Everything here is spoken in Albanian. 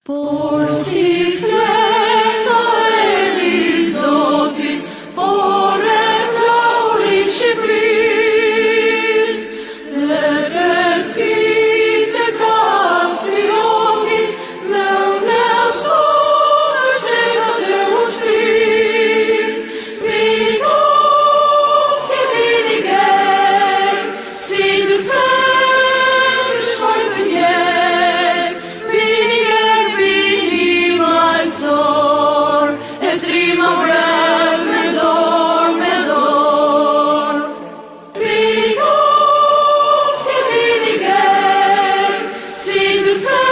Por si fleta e di Zotit, por e flaurit Shqipëris, dhe vetëpit e kastriotit, me tonë qetat e ushtris. Mitos e vini gjerë, si në fetë shkoj të djerë, vini gjerë, vini majsor, e trima vrem me dorë, me dorë. Mitos e vini gjerë, si në fetë